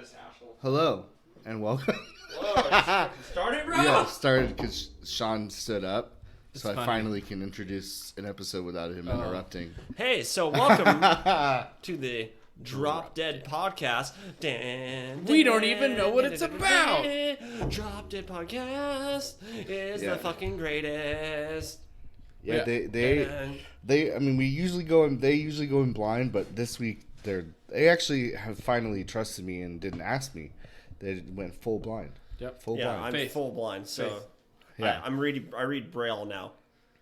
this asshole. Hello and welcome. Whoa, started, bro? Yeah, started because Sean stood up, so It's I funny. finally can introduce an episode without him interrupting. Hey, so welcome to the Drop Dead Podcast. We don't even know what it's about. Drop Dead Podcast is Yeah. the fucking greatest. Yeah, And- they. I mean, we usually go in. They usually go in blind, but this week they actually have finally trusted me and didn't ask me. They went full blind. Yep. Full Yeah, blind. I'm Faith. full blind, so Faith. Yeah. I read Braille now.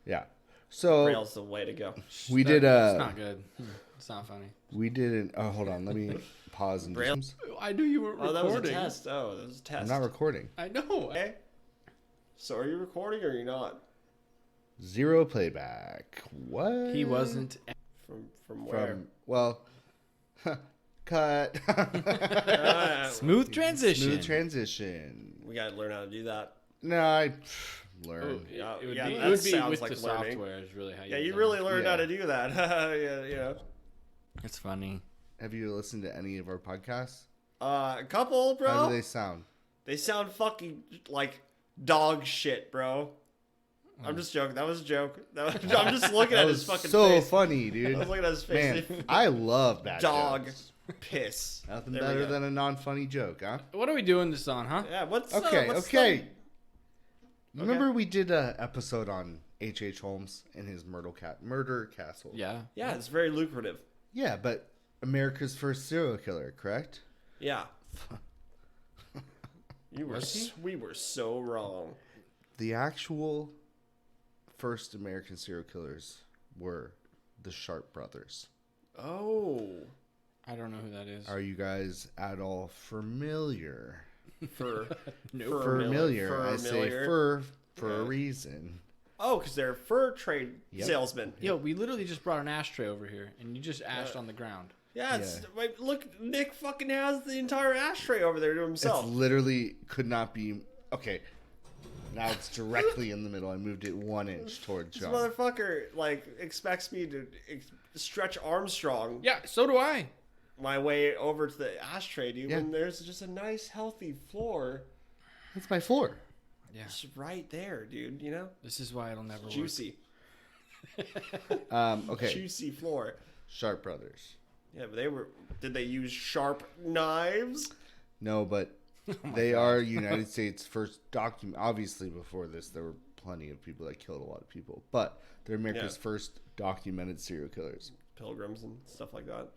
Yeah. So Braille's the way to go. we did. It's not good. It's not funny. We did an. Oh, hold on. Let me pause and. Braille? I knew you were Oh, recording. that was a test. Oh, that was a test. I'm not recording. I know. Okay. So are you recording or are you not? Zero playback. What? He wasn't. From where? Well, cut. Smooth transition. Smooth transition. We gotta learn how to do that. No, I Oh, learned. Yeah, it would yeah, be, that it would be sounds with like the learning. software is really how you Yeah, you learn. really learned Yeah. how to do that. yeah. It's funny. Have you listened to any of our podcasts? A couple, bro. How do they sound? They sound fucking like dog shit, bro. I'm just joking. That was a joke. I'm just looking That at was his fucking so face. funny, I dude. was looking at his face. Man, I love that. Dog jokes. piss. Nothing There we better go. than a non-funny joke, huh? What are we doing this on, huh? Yeah. What's Okay, what's okay. Remember we did an episode on H.H. Holmes and his murder castle? Yeah. Yeah, it's very lucrative. Yeah, but America's first serial killer, correct? Yeah. Was he? We were so wrong. The actual first American serial killers were the Sharpe brothers. Oh, I don't know who that is. Are you guys at all familiar? for Nope. Familiar. I say familiar. for a Yeah. reason. Oh, because they're fur trade Yep. salesmen. Yo, we literally just brought an ashtray over here, and you just ashed on the ground. Yeah, it's, Yeah. wait, look, Nick fucking has the entire ashtray over there to himself. It's literally could not be. Okay. Now it's directly in the middle. I moved it 1 inch towards This John. motherfucker like expects me to stretch Armstrong Yeah, so do I. my way over to the ashtray, dude. Yeah. When there's just a nice, healthy floor That's my floor. Yeah. just right there, dude. You know, This is why it'll never work. juicy, Okay. juicy floor. Sharpe brothers. Yeah, but Did they use sharp knives? No, but they are United States' first document. Obviously, before this, there were plenty of people that killed a lot of people, but they're America's Yeah. first documented serial killers. Pilgrims and stuff like that.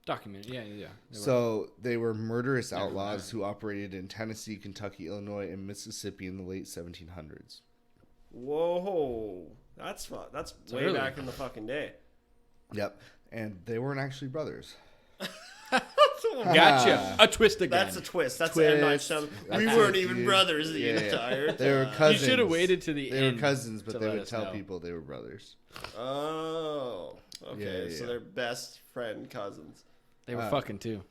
Documented. Yeah. They were. So they were murderous Never outlaws mind. who operated in Tennessee, Kentucky, Illinois, and Mississippi in the late 1700s. Whoa, that's fun. That's way early. back in the fucking day. Yep, and they weren't actually brothers. Gotcha. A twist again. That's a twist. That's an M. Night Twist. Shyamalan. That's We it, weren't even dude. brothers the Yeah. entire They were time. cousins. You should have waited to the They end. were cousins, but to they let would us tell know. people they were brothers. Oh, okay. Yeah, So yeah. they're best friend cousins. They were fucking too.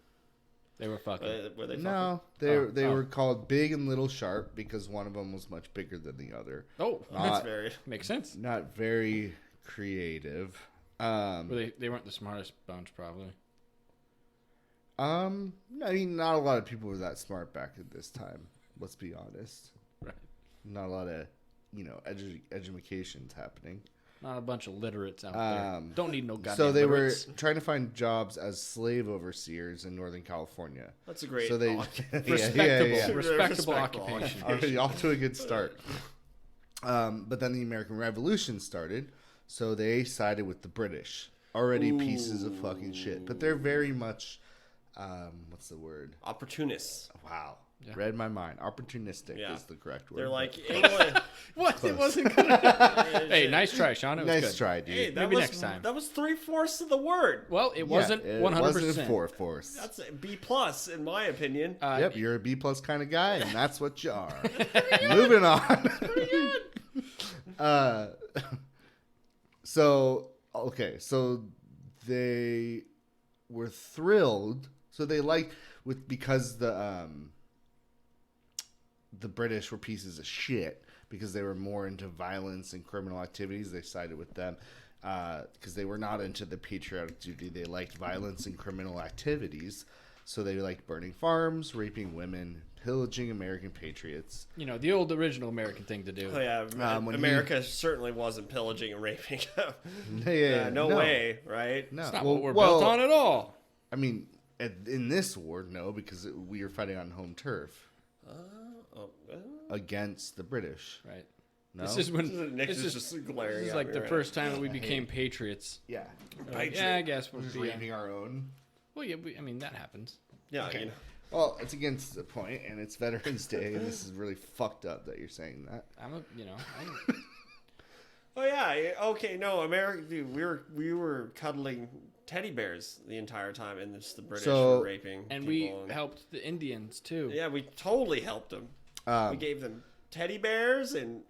They were fucking. Were they fucking? No, they Oh. were called Big and Little Sharpe because one of them was much bigger than the other. Oh, That's Not- very. makes sense. Not very creative. Well, they weren't the smartest bunch, probably. I mean, not a lot of people were that smart back at this time. Let's be honest. Right. Not a lot of, educations happening. Not a bunch of literates out there. Don't need no goddamn So they literates. were trying to find jobs as slave overseers in Northern California. That's a great. So they Respectable. Respectable Respectable occupation. Already off to a good start. But then the American Revolution started, so they sided with the British. Already pieces of fucking shit, but they're very much, what's the word? Opportunists. Wow, Yeah. read my mind. Opportunistic Yeah. is the correct word. They're like England. What? It wasn't good. Hey, nice try, Sean. It was nice good. try, dude. Hey, that Maybe was, next time. That was 3/4 of the word. Well, it wasn't it 100%. wasn't 4/4. That's a B plus in my opinion. Yep, you're a B plus kind of guy, and that's what you are. Moving on. So they were thrilled. So they liked because the British were pieces of shit because they were more into violence and criminal activities. They sided with them because they were not into the patriotic duty. They liked violence and criminal activities. So they liked burning farms, raping women, pillaging American patriots. You know, the old original American thing to do. Oh yeah, America certainly wasn't pillaging and raping. No way, right? No. It's not what we're built on at all. I mean, in this war, no, because we were fighting on home turf against the British. Right. No? This is when Nick is just glaring. This is at like me the right first time that we became patriots. Yeah. Like, yeah, I guess we'll Just be. raping our own. Well, yeah, I mean that happens. now. Yeah, Okay. you know. Well, it's against the point, and it's Veterans Day, and this is really fucked up that you're saying that. Oh yeah, okay. No, America. Dude, we were cuddling teddy bears the entire time, and the British were raping. And people we helped the Indians too. Yeah, we totally helped them. We gave them teddy bears and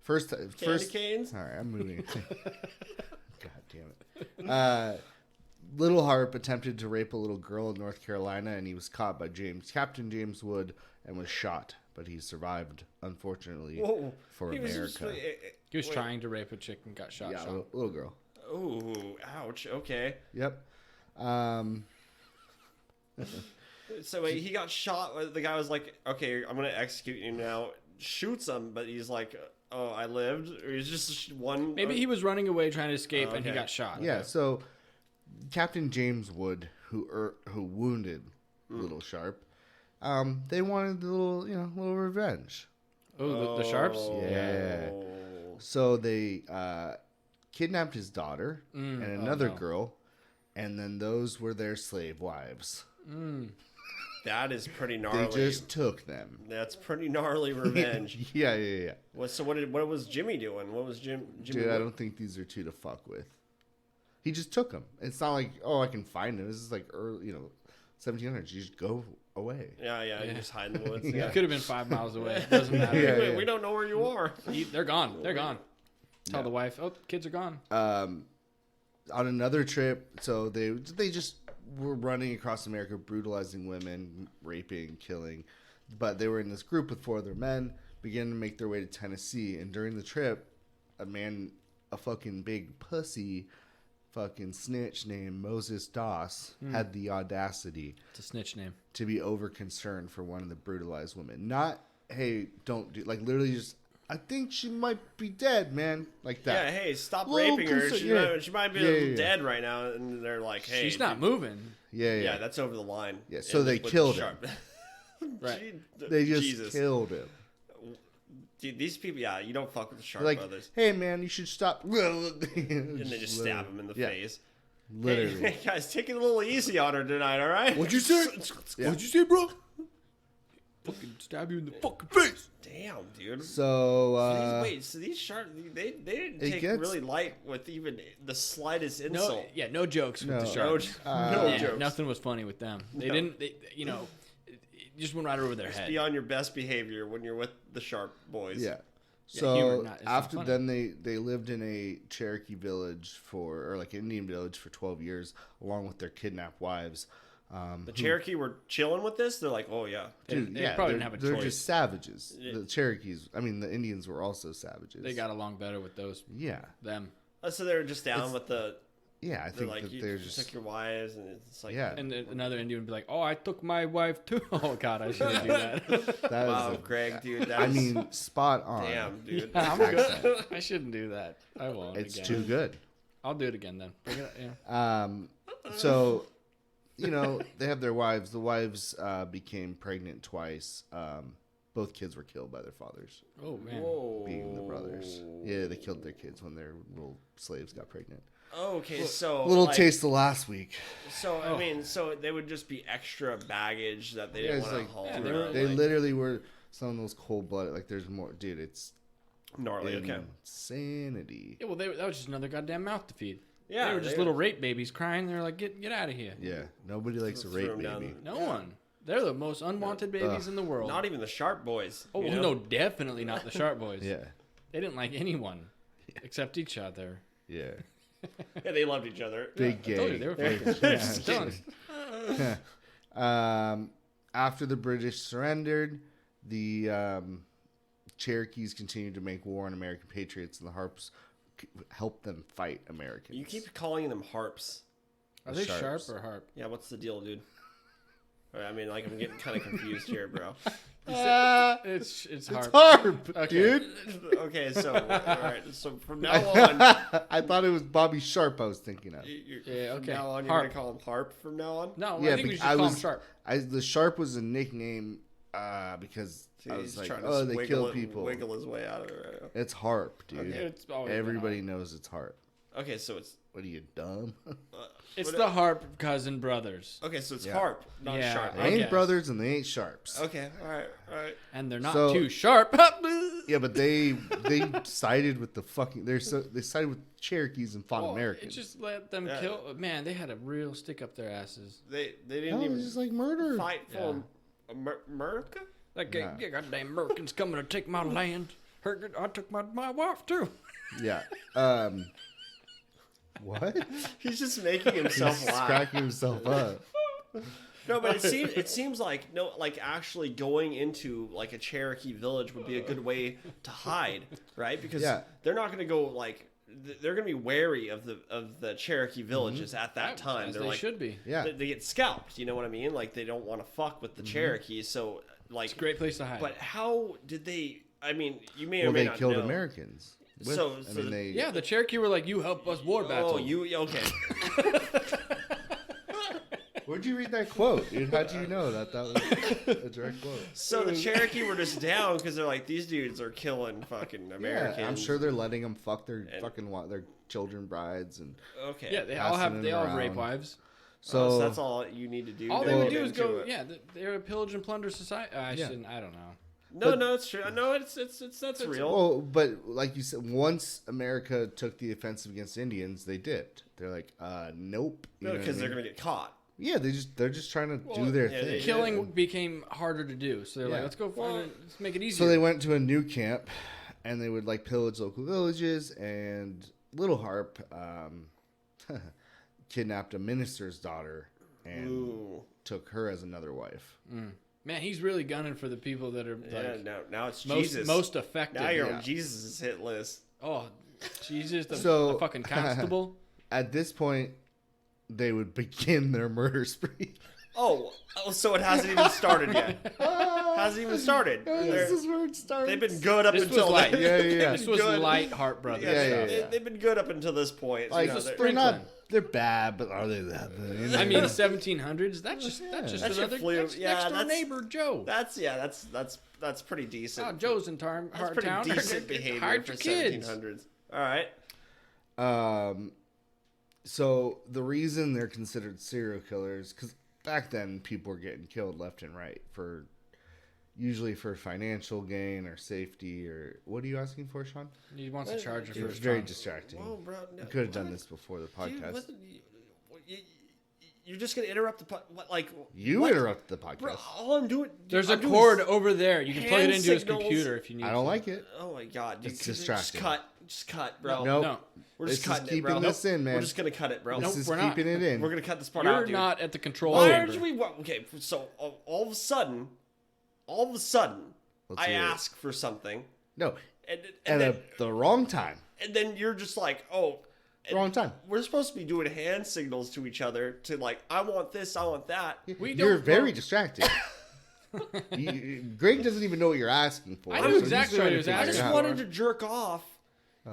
First candy canes. All right, I'm moving. God damn it. Little Harpe attempted to rape a little girl in North Carolina, and he was caught by Captain James Wood, and was shot. But he survived, unfortunately, for America. He was trying to rape a chick and got shot. Yeah, little girl. Oh, ouch. Okay. Yep. So he got shot. The guy was like, "Okay, I'm gonna execute you now." Shoots him, but he's like, "Oh, I lived." Or he's just one. Maybe he was running away trying to escape, and he okay. got shot. Yeah. So Captain James Wood, who wounded Little Sharp, they wanted a little revenge. Oh, the Sharps. Yeah. So they kidnapped his daughter and another girl, and then those were their slave wives. That is pretty gnarly. They just took them. That's pretty gnarly revenge. Yeah. So what was Jimmy doing? What was Jimmy? Dude, I don't think these are two to fuck with. He just took them. It's not like, I can find them. This is like early, 1700s. You just go away. Yeah. You just hide in the woods. It could have been 5 miles away. It doesn't matter. Yeah. We don't know where you are. They're gone. They're gone. Tell the wife, kids are gone. On another trip, so they just were running across America, brutalizing women, raping, killing. But they were in this group with 4 other men, began to make their way to Tennessee. And during the trip, a fucking big pussy, fucking snitch named Moses Doss had the audacity. It's a snitch name. To be over concerned for one of the brutalized women. Not, hey, don't do, like literally just, I think she might be dead, man. Like that. Yeah, hey, stop raping her. She might be dead right now. And they're like, hey. She's not moving. Yeah, that's over the line. Yeah, so they killed him. Right. They just killed him. Dude, these people, you don't fuck with the Sharp like, brothers. Hey, man, you should stop. And they just stab him in the face. Literally. Hey, guys, take it a little easy on her tonight, all right? What'd you say? What'd you say, bro? Fucking stab you in the fucking face. Damn, dude. So, so these Sharp, they didn't take really light with even the slightest insult. No jokes with the Sharps. No jokes. Nothing was funny with them. They didn't, it just went right over their head. Be on your best behavior when you're with the Sharp boys. Yeah. Yeah, so after then they lived in a Cherokee village or like Indian village for 12 years along with their kidnapped wives. The Cherokee were chilling with this. They're like, oh yeah, dude, they probably didn't have a choice. They're just savages. The Cherokees, the Indians were also savages. They got along better with those. Yeah. Them. So they were just down with the. Yeah, I think like, that they're just took your wives, and it's like And another Indian would be like, "Oh, I took my wife too." Oh God, I shouldn't do that. Wow, Greg, dude. That spot on. Damn, dude. Yeah, I'm good. I shouldn't do that. I won't. It's again. too good. I'll do it again then. Bring it up, So, they have their wives. The wives became pregnant twice. Both kids were killed by their fathers. Oh man. Whoa. Being the brothers. Yeah, they killed their kids when their little slaves got pregnant. Okay, so little taste of last week. So so they would just be extra baggage that they didn't want to haul. Yeah, they literally were some of those cold blooded. Like there's more, dude. It's gnarly. Okay, insanity. Yeah, well, that was just another goddamn mouth to feed. Yeah, they were just little rape babies crying. They're like, get out of here. Yeah, nobody likes a rape baby. No one. They're the most unwanted babies in the world. Not even the Sharp boys. Oh no, definitely not the Sharp boys. Yeah, they didn't like anyone except each other. Yeah. Yeah, they loved each other. Big gay. I told you, they were fucking after the British surrendered, the Cherokees continued to make war on American patriots, and the Harpes helped them fight Americans. You keep calling them Harps. Are they Sharps. Sharp or Harp? Yeah, what's the deal, dude? I mean, like, I'm getting kind of confused here, bro. It's hard. Harpe, Okay. dude. Okay, so all right, so from now on, I thought it was Bobby Sharp I was thinking of. Yeah, From okay. now on, you're Harpe. gonna call him Harpe. From now on, No, Yeah, I think we but should call him Sharp. The Sharp was a nickname because See, I he's was like, trying to oh, they wiggle kill people. Wiggle his way out of it. Right now. It's Harpe, dude. Okay. It's always been Everybody knows it's Harpe. Okay, so it's What are you, dumb? It's what- the Harpe cousin brothers, okay, so it's Yeah. Harpe, not Yeah. Sharp. They I ain't guess. brothers and they ain't Sharps. Okay, all right. and they're not So- too sharp. Yeah, but they sided with the fucking. They sided with Cherokees and fought Oh, Americans. it just let them Yeah. kill. Man, they had a real stick up their asses. They didn't No, even it's just like murder. fight for America. Like, Nah. yeah, goddamn Americans coming to take my land. I took my wife too. Yeah. What? He's just making himself He's laugh. cracking himself up. No, but it seems like actually going into like a Cherokee village would be a good way to hide, right? Because Yeah. they're not going to go like they're going to be wary of the Cherokee villages at that time. As They're they like should be. Yeah. they get scalped. You know what I mean? Like they don't want to fuck with the Cherokees. So like, It's a great place to hide. but how did they? I mean, you may or Well, may they not killed know. Americans. So- I so mean, they. yeah, the Cherokee were like, "You help us war battle." Oh, you okay? Where'd you read that quote, dude? How'd you know that was a direct quote? So the Cherokee were just down because they're like, these dudes are killing fucking Americans. Yeah, I'm sure they're letting them fuck their And- fucking their children brides and. Okay. Yeah, they all Passing have them rape around. wives. So, So, that's all you need to do. All to they would get do is into go. it. Yeah, they're a pillage and plunder society. I Yeah. shouldn't. I don't know. No, But- no, it's true. No, it's that's real. well, but like you said, once America took the offensive against Indians, they dipped. They're like, nope. You know what I Because they're mean? gonna get caught. Yeah, they're just trying to Well, do their yeah, thing. they- Killing became harder to do, so they're like, Yeah. "Let's go find it. Let's make it easier." So they went to a new camp, and they would like pillage local villages. And Little Harpe kidnapped a minister's daughter and Ooh. took her as another wife. Man, he's really gunning for the people that are Yeah. like Now it's most Jesus. most affected. now you're yeah. on Jesus' hit list. Oh, Jesus, the So- fucking constable. At this point, they would begin their murder spree. Oh, so it hasn't even started yet. Hasn't even started. This is where it starts. They've been good up This was until light. then. Yeah, yeah, They've yeah. been This was good. light Harpe Brothers. Yeah, Yeah, stuff. yeah, yeah. They've been good up until this point. Like, You know, they're not. sprinkling. They're bad, but are they that bad? I mean, 1700s. That's just That's your another flu- next yeah, door that's- neighbor Joe. that's pretty decent. Oh, Joe's in That's Hard pretty Town. decent behavior Hide for your kids. 1700s. All right. So the reason they're considered serial killers, because back then people were getting killed left and right usually for financial gain or safety or what are you asking for, Sean? He wants a charger for It was his very phone. distracting. Whoa, bro. No, We could have done what? this before the Dude, podcast. you're just gonna interrupt the like. You what? interrupted the podcast. Bro, all I'm doing. There's I'm a doing cord s- over there. You can plug it hand into his signals. computer if you need I don't to. like it. Oh my god, dude, It's just distracting. Just cut, bro. Nope. No, We're just This is cutting it, keeping bro. this in, man. We're just gonna cut it, bro. This Nope, is we're not. keeping it in. We're gonna cut this part you're out, dude. not at the control Why chamber. aren't we? Okay, so all of a sudden, Let's I hear it. ask for something, No, and and then, at the wrong time. and then you're just like, oh. The wrong time. We're supposed to be doing hand signals to each other to like, I want this, I want that. We You're don't- very distracted. Greg doesn't even know what you're asking for. I knew so he's exactly trying what to he was figure I it just asking out. wanted to jerk off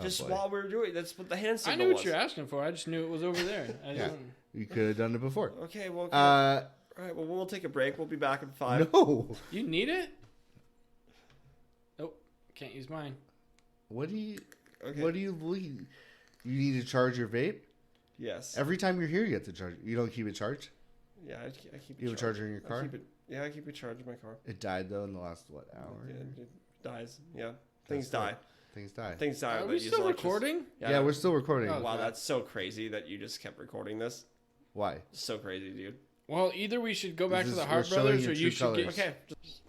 just boy. while we were doing it. That's what the hand I signal knew was. what you're asking for. I just knew it was over there. I Yeah, didn't- you could have done it before. Okay, well, Uh, all right, well, we'll take a break. We'll be back in 5. no. You need it? Nope. Can't use mine. What do you? Okay. What do you believe? You need to charge your vape Yes. every time you're here. You have to charge. You don't keep it charged. Yeah, I keep it You have a charged. charger in your I car. keep it, yeah, I keep it charged in my car. It died though in the last hour. Yeah, it dies. Yeah. Things That's die. Things die. Things die. Are but we you just, still like, just- recording? Yeah, we're still recording. Oh, Wow, okay. that's so crazy that you just kept recording this. Why? So crazy, dude. Well, either we should go back This to the is- Harpe we're showing Brothers, your or true you should get. colors.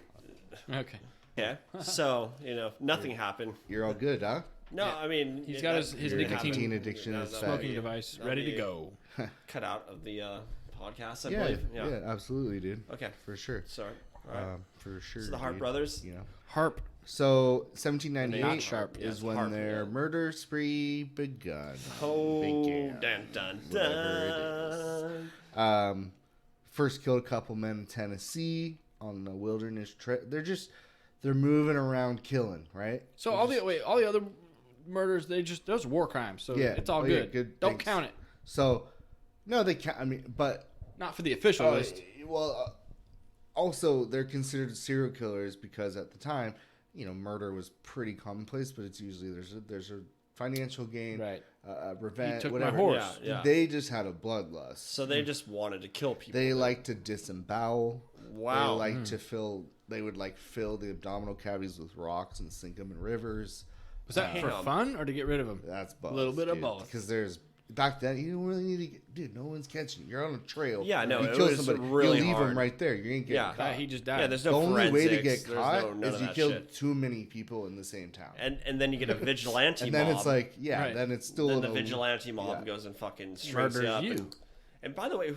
Okay. Okay. Yeah. So, nothing happened. You're all good, huh? No, Yeah. I mean, He's it- got that his didn't nicotine happen. addiction is that fat. would Smoking be- device that'd ready to be go. Cut out of the podcast, I Yeah, believe. yeah, absolutely, dude. Okay. For sure. Sorry. All right. For sure. So the Harpe dude. Brothers? You know. Harpe. So 1798 Not Sharp. is Yeah, when Harpe, their yeah. murder spree begun. Oh, Began. dun dun Whatever it dun. First killed a couple men in Tennessee on the wilderness trip. They're moving around killing, right? So all the other murders, those are war crimes. So it's all good. Don't thanks. count it. So no, they can't. I mean, but Not for the official list. Also they're considered serial killers because at the time, murder was pretty commonplace. But it's usually there's a financial gain, Right. Revenge, He took whatever. my horse. Yeah. They just had a bloodlust. So they just wanted to kill people. They like to disembowel. Wow. They like to fill. They would fill the abdominal cavities with rocks and sink them in rivers. Was that for fun or to get rid of them? That's both. A little bit of both. Because back then you don't really need to dude. No one's catching you. You're on a trail. Yeah, no, You it kill was somebody. really you leave hard. them right there. You ain't getting Yeah. caught. He just died. Yeah, there's The no only way to forensics, get there's caught none is of you that killed shit. too many people in the same town. And then you get a vigilante And mob. then it's like, Right. then it's still then an the vigilante mob yeah. goes and fucking strings Murders you up. you. And by the way,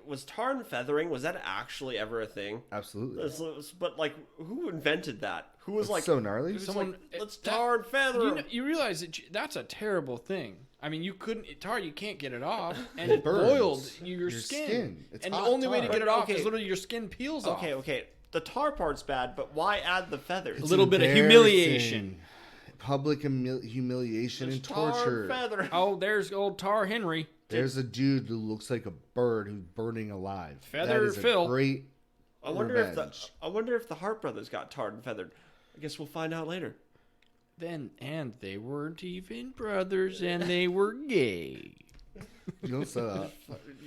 was tar and feathering? Was that actually ever a thing? Absolutely. But who invented that? Who was It's so gnarly. who's Someone- like, let's tar and feather 'em." You realize that's a terrible thing. I mean, you can't get it off, and It it burns boiled your your skin. skin. It's And the hot only way to tar. get it off Okay. is literally your skin peels off. Okay. The tar part's bad, but why add the feathers? A little bit of Embarrassing. humiliation. Public humiliation and Tar torture. and feather. Oh, there's old Tar Henry. There's a dude who looks like a bird who's burning alive. Feather that is Phil. A great I wonder revenge. if the Harpe Brothers got tarred and feathered. I guess we'll find out later. And they weren't even brothers, and they were gay. You don't say that.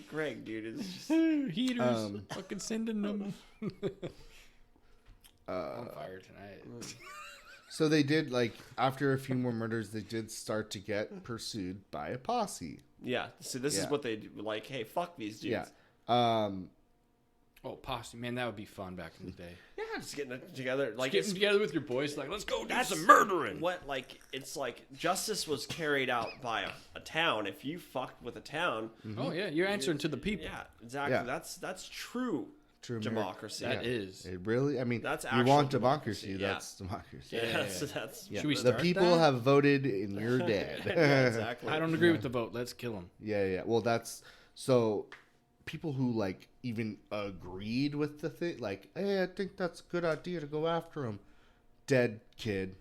Greg, dude, is just Heaters, fucking sending them. On fire tonight. So they did after a few more murders, they did start to get pursued by a posse. yeah. So this is Yeah. what they do. Like, hey, fuck these dudes. Yeah. Oh, posse, man, that would be fun back in the day. Yeah, just getting it together. Like, Getting it's, together with your boys, let's go do that's some murdering. What, it's like justice was carried out by a town. If you fucked with a town, Oh yeah, you're answering to the people. yeah, exactly. Yeah. That's true. True democracy. That is. It really. I mean, That's you actual want democracy, democracy. yeah. That's democracy. Yeah, Yeah. that's Yeah. Should we The start people that? have voted, and you're dead. yeah, exactly. I don't agree with the vote. Let's kill them. Yeah. Well, that's so. People who even agreed with the thing, hey, I think that's a good idea to go after him. Dead kid,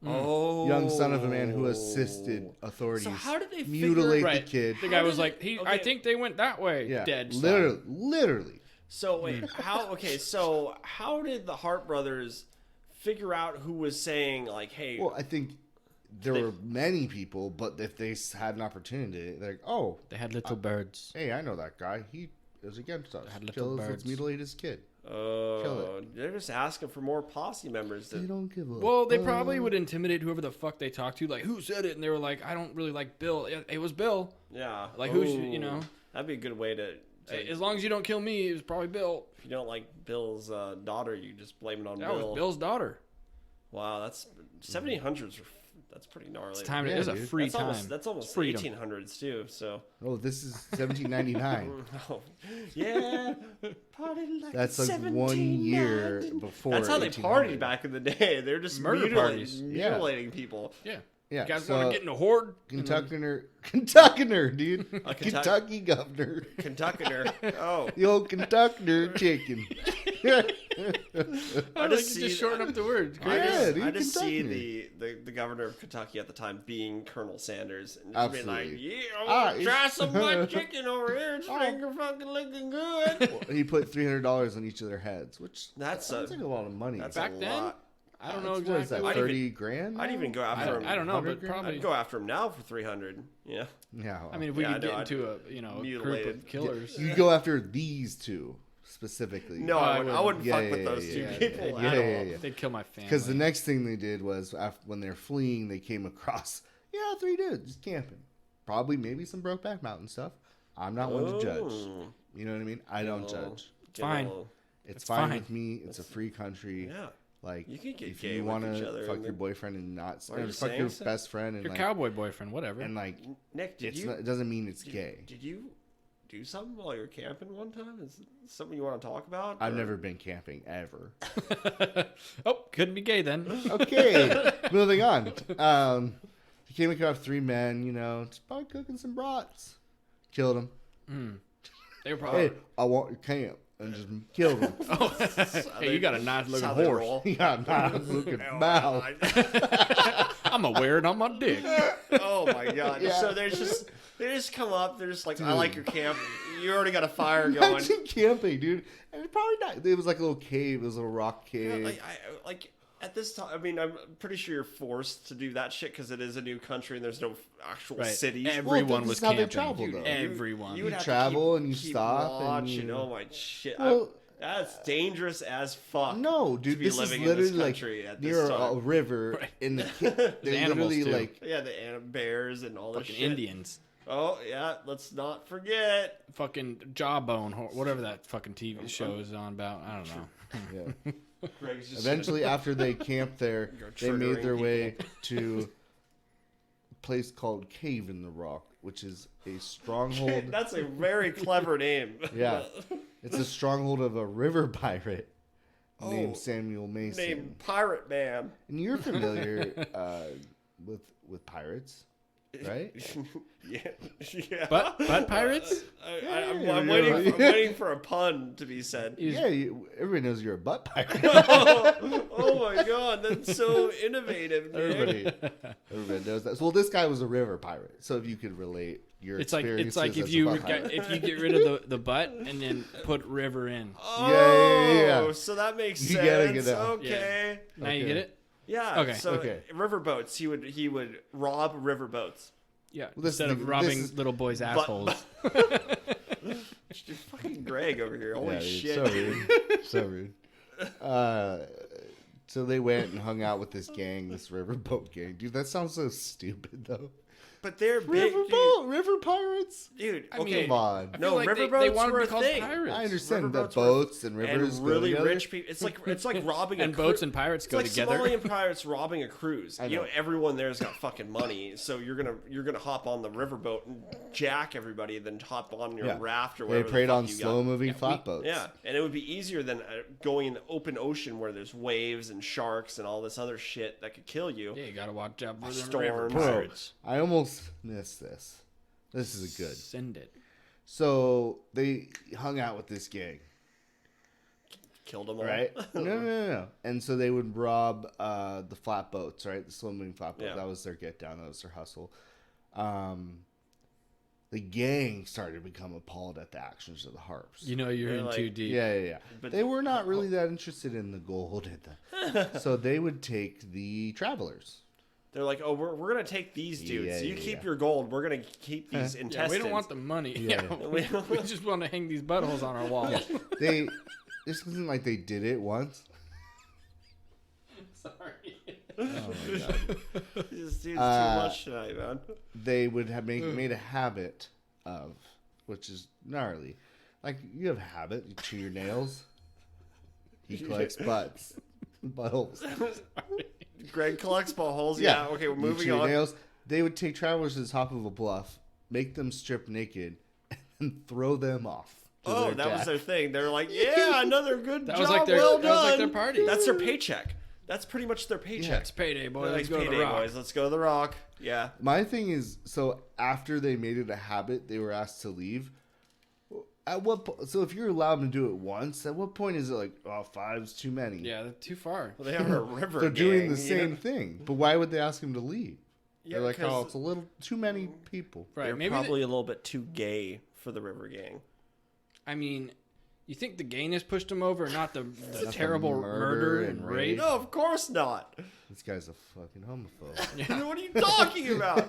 Oh, young son of a man who assisted authorities. So how did they mutilate Right. the kid? The guy was did like, it- I okay. think they went that way. Yeah, Dead. literally. So wait, how? Okay, so how did the Harpe Brothers figure out who was saying hey? Well, I think there were many people, but if they had an opportunity, they're like, oh, They had little birds. hey, I know that guy. He is against us. Had little Let's birds. mutilate his kid. Oh, they're just asking for more posse members. They don't give a. Well, they probably would intimidate whoever the fuck they talked to. Like, who said it? And they were like, I don't really like Bill. It was Bill. Yeah, Like, who's, Ooh, that'd be a good way to. As long as you don't kill me, it was probably Bill. If you don't like Bill's daughter, you just blame it on That Bill. was Bill's daughter. Wow, that's 1700s. That's pretty gnarly. It's time. Yeah, It was a dude. free that's time. almost that's almost freedom. 1800s too. So Oh, this is 1799. oh, yeah, party like That's 1 year 1790. before. That's how they 1800. partied back in the day. They're just Murder parties. mutilating people. Yeah. Yeah, You guys so want to get in a horde? Kentuckyner, dude. Kentucky governor. Kentuckiner. Oh, The old Kentuckiner chicken. I just see just shorten up the words. I Yeah, just, dude, I just see Kentucky. the governor of Kentucky at the time being Colonel Sanders and just being like, Absolutely. yeah, Ah, try some of my chicken over here. It's finger fucking looking good. He put $300 on each of their heads, which That's sounds like a lot of money. That's Back a then? lot. I don't know What is that? exactly. I'd 30 grand? I'd even go after him. I don't know, but 100 grand? probably. I'd go after him now for 300. Yeah. Yeah. I mean, if we Yeah, could I get know, into a group mutilated. of killers. you go after these two specifically. No, I I wouldn't Yeah, fuck yeah, with yeah, those two yeah, people yeah, at yeah, all. yeah. They'd kill my family. Because the next thing they did was when they're fleeing, they came across 3 dudes just camping. Probably maybe some Brokeback Mountain stuff. I'm not one to judge. Oh. You know what I mean? I don't Oh. judge. Fine. It's It's fine fine. with me. It's a free country. Yeah. Like You can get if gay you with want each to other fuck and your then- boyfriend and not Are you fuck saying your so? best friend and Your like cowboy boyfriend, whatever. and like Nick, it doesn't mean it's gay. Did you do something while you were camping one time? Is it something you want to talk about? I've or- never been camping ever. Oh, couldn't be gay then. Okay, moving on. He came across 3 men, just probably cooking some brats. Killed them. They were probably. Hey, I want your camp. And just killed him. Oh, hey, you got a nice looking horse. He got a nice looking mouth. I'm gonna wear it on my dick. Oh my god! Yeah. So they just come up. They're just like, I like your camp. You already got a fire going. Imagine camping, dude. And it probably not. It was like a little cave. It was a little rock cave. Like at this time, I mean, I'm pretty sure you're forced to do that shit because it is a new country and there's no actual Right. cities. Everyone this was is how they camping. travel, though. Everyone. You would You have travel to and you keep stop and watching. you- Oh my shit! Well- that's dangerous as fuck. No, dude. to be This is living literally in this like country at near this a time. river Right. in the. They're animals, literally too. like. Yeah, the bears and all this Fucking shit. Indians. Oh yeah, let's not forget. Fucking Jawbone, whatever that fucking TV show is on about. I don't know. Yeah. Greg's just Eventually, after they camped there, You're they made triggering their way to a place called Cave in the Rock, which is a stronghold. That's a very clever name. Yeah, it's a stronghold of a river pirate Oh, named Samuel Mason. Named Pirate Man. And you're familiar with pirates, right? Yeah. Yeah. But pirates? I'm waiting for a pun to be said. Yeah, everybody knows you're a butt pirate. Oh my god, that's so innovative, Nick. Everybody knows that. Well, this guy was a river pirate, so if you could relate your It's like experiences if as you a butt pirate. if you get rid of the butt and then put river in. Oh, Yeah. so that makes You sense. gotta get out. Okay. Now you Okay. get it? Yeah. Okay. So Okay. riverboats, he would rob riverboats. Yeah. Well, this Instead is of the- robbing this is- little boys' assholes. Dude, fucking Greg over here. Holy Yeah, dude, shit. so rude. So rude. So they went and hung out with this gang, this riverboat gang. Dude, that sounds so stupid, though. But they're big, River pirates? dude. I mean, Okay. Come on. I No, feel like riverboats they wanted were to a be called thing. pirates. I understand that Riverboats boats and rivers and go really together. rich people. It's like robbing And a boats cru- and pirates It's go like together. Somalian pirates robbing a cruise. I You know, know. everyone there's got fucking money, so you're gonna hop on the riverboat and jack everybody, then hop on your Yeah. raft or They whatever. preyed the fuck on you slow got. moving flatboats. Yeah, and it would be easier than going in the open ocean where there's waves and sharks and all this other shit that could kill you. Yeah, you gotta watch out for them Storms. river Bro, pirates. I almost missed this. This is good. Send it. So they hung out with this gang, Killed them all. right? No. And so they would rob the flatboats, right? The slow moving flatboat. Yeah. That was their get down. That was their hustle. The gang started to become appalled at the actions of the Harps. You know you're They're in like- too deep. Yeah. But- They were not really that interested in the gold. So they would take the travelers. They're like, oh, we're gonna take these dudes. Yeah, you yeah, keep yeah. your gold. We're gonna keep these Yeah, intestines. we don't want the money. Yeah. Yeah, we just want to hang these buttholes on our wall. They. This isn't like they did it once. Sorry. Oh my god. This dude's too much tonight, man. They would have made a habit of, which is gnarly. Like you have a habit, you chew your nails. He collects buttholes. Greg collects buttholes. Yeah. Okay, we're You moving chew your on. nails. They would take travelers to the top of a bluff, make them strip naked, and throw them off. to Oh, their that was death. their thing. They're like, yeah, another good That job. was like their- well that was like done. their party. That's their paycheck. That's pretty much their paycheck. It's payday, boy. They're Let's like, go to payday, the rock. boys. Let's go to the rock. Yeah. My thing is, so after they made it a habit, they were asked to leave. At what so if you're allowed to do it once, at what point is it like, oh, 5's too many? Yeah, they're too far. Well, they are a river. They're doing the gang, you same know? thing, but why would they ask him to leave? Yeah, They're like, 'cause oh, it's a little too many people. Right. They're Maybe probably a little bit too gay for the river gang. I mean, you think the gayness pushed them over, not the the terrible murder and rape? No, of course not. This guy's a fucking homophobe. What are you talking about?